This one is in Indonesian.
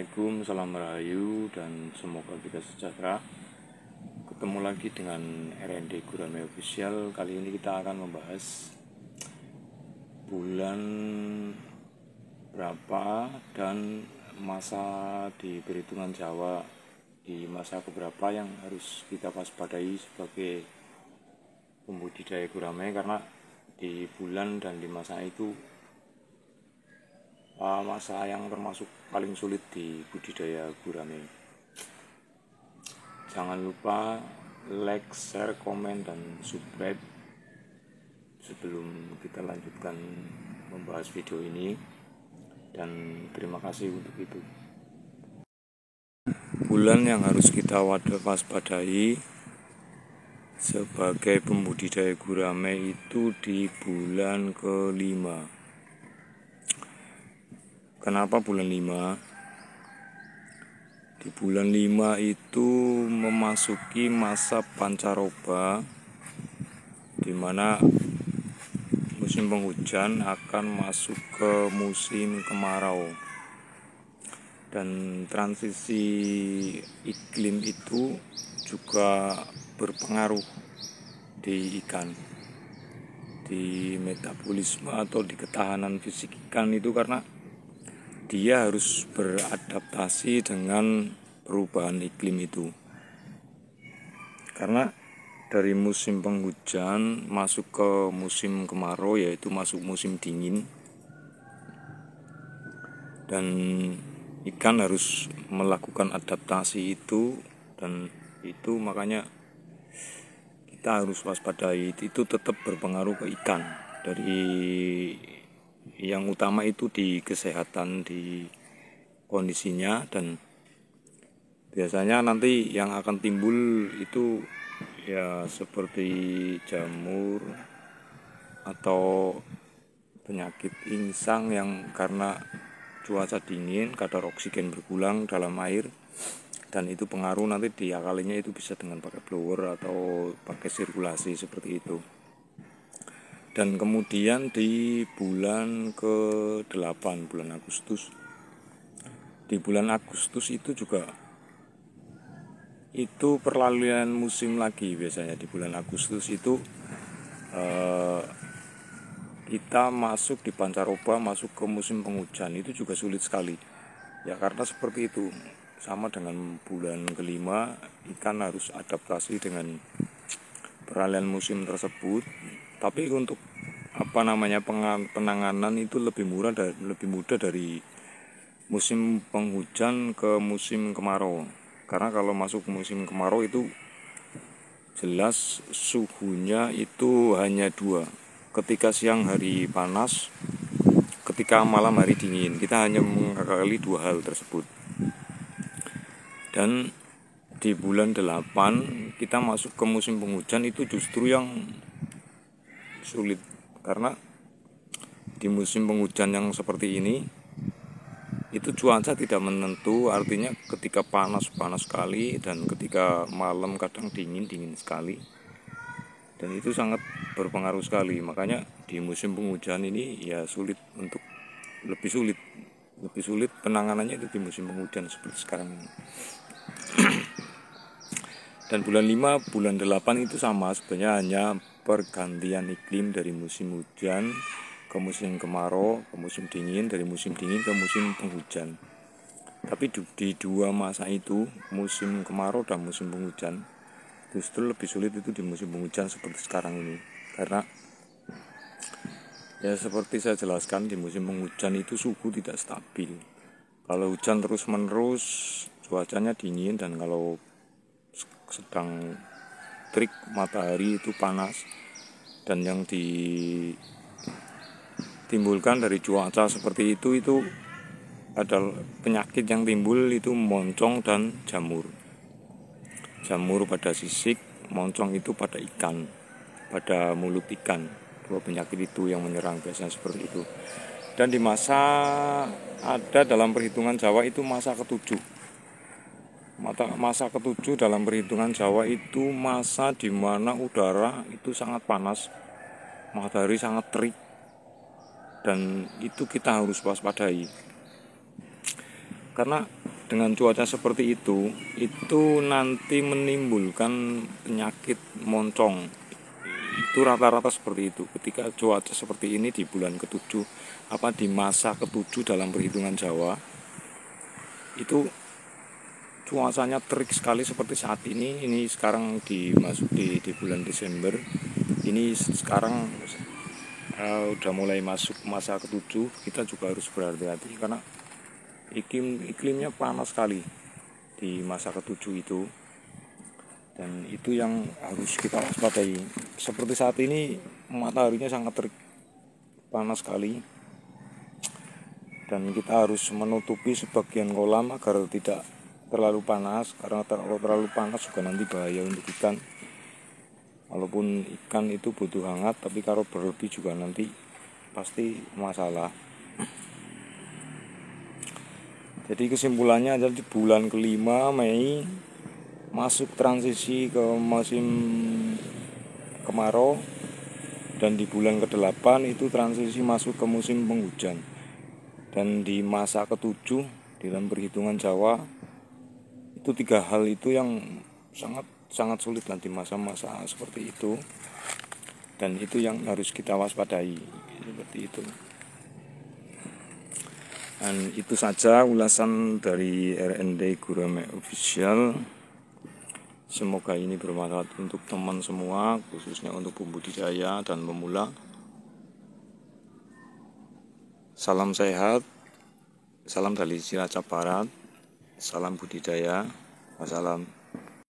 Assalamualaikum, salam rahayu, dan semoga kita sejahtera. Ketemu lagi dengan RND Gurame Official. Kali ini kita akan membahas bulan berapa dan masa di perhitungan Jawa di masa keberapa yang harus kita waspadai sebagai pembudidaya gurame, karena di bulan dan di masa itu masa yang termasuk paling sulit di budidaya gurame. Jangan lupa like, share, komen, dan subscribe sebelum kita lanjutkan membahas video ini, dan terima kasih untuk itu. Bulan yang harus kita waspadai sebagai pembudidaya gurame itu di bulan ke-5. Kenapa bulan 5? Di bulan 5 itu memasuki masa pancaroba, di mana musim penghujan akan masuk ke musim kemarau. Dan transisi iklim itu juga berpengaruh di ikan, di metabolisme atau di ketahanan fisik ikan itu, karena dia harus beradaptasi dengan perubahan iklim itu. Karena dari musim penghujan masuk ke musim kemarau, yaitu masuk musim dingin, dan ikan harus melakukan adaptasi itu, dan itu makanya kita harus waspadai. Itu tetap berpengaruh ke ikan. Dari yang utama itu di kesehatan, di kondisinya, dan biasanya nanti yang akan timbul itu ya seperti jamur atau penyakit insang yang karena cuaca dingin, kadar oksigen berkurang dalam air, dan itu pengaruh nanti diakalinya itu bisa dengan pakai blower atau pakai sirkulasi seperti itu. Dan kemudian di bulan ke-8, bulan Agustus. Di bulan Agustus itu juga itu peralihan musim lagi. Biasanya di bulan Agustus itu kita masuk di pancaroba, masuk ke musim penghujan. Itu juga sulit sekali. Ya karena seperti itu. Sama dengan bulan ke-5, ikan harus adaptasi dengan peralihan musim tersebut. Tapi untuk penanganan itu lebih mudah dari musim penghujan ke musim kemarau. Karena kalau masuk musim kemarau itu jelas suhunya itu hanya 2. Ketika siang hari panas, ketika malam hari dingin. Kita hanya mengakali 2 hal tersebut. Dan di bulan 8 kita masuk ke musim penghujan, itu justru yang sulit. Karena di musim penghujan yang seperti ini itu cuaca tidak menentu, artinya ketika panas sekali, dan ketika malam kadang dingin sekali, dan itu sangat berpengaruh sekali. Makanya di musim penghujan ini ya lebih sulit penanganannya itu di musim penghujan seperti sekarang ini. Dan bulan 5, bulan 8 itu sama, sebenarnya hanya pergantian iklim dari musim hujan ke musim kemarau, ke musim dingin, dari musim dingin ke musim penghujan. Tapi di 2 masa itu, musim kemarau dan musim penghujan, justru lebih sulit itu di musim penghujan seperti sekarang ini. Karena ya seperti saya jelaskan, di musim penghujan itu suhu tidak stabil. Kalau hujan terus menerus, cuacanya dingin, dan kalau sedang terik matahari itu panas, dan yang ditimbulkan dari cuaca seperti itu adalah penyakit yang timbul itu moncong dan jamur pada sisik, moncong itu pada ikan, pada mulut ikan. Dua penyakit itu yang menyerang biasanya seperti itu. Dan di ada dalam perhitungan Jawa itu masa ke-7. Masa ke-7 dalam perhitungan Jawa itu masa di mana udara itu sangat panas, matahari sangat terik, dan itu kita harus waspadai. Karena dengan cuaca seperti itu nanti menimbulkan penyakit moncong. Itu rata-rata seperti itu. Ketika cuaca seperti ini di bulan ke-7, di masa ke-7 dalam perhitungan Jawa, itu cuacanya terik sekali seperti saat ini. Ini sekarang di bulan Desember. Ini sekarang udah mulai masuk masa ke-7. Kita juga harus berhati-hati karena iklimnya panas sekali di masa ke-7 itu. Dan itu yang harus kita waspadai. Seperti saat ini mataharinya sangat terik, panas sekali, dan kita harus menutupi sebagian kolam agar tidak terlalu panas, karena kalau terlalu panas juga nanti bahaya untuk ikan. Walaupun ikan itu butuh hangat, tapi kalau berlebih juga nanti pasti masalah. Jadi kesimpulannya adalah di bulan ke-5 Mei masuk transisi ke musim kemarau, dan di bulan ke-8 itu transisi masuk ke musim penghujan. Dan di masa ke-7 dalam perhitungan Jawa, itu 3 hal itu yang sangat sulit nanti masa-masa seperti itu, dan itu yang harus kita waspadai seperti itu. Dan itu saja ulasan dari RND Gurame Official. Semoga ini bermanfaat untuk teman semua, khususnya untuk pembudidaya dan pemula. Salam sehat, salam dari Cilacap Barat, salam budidaya, wassalam.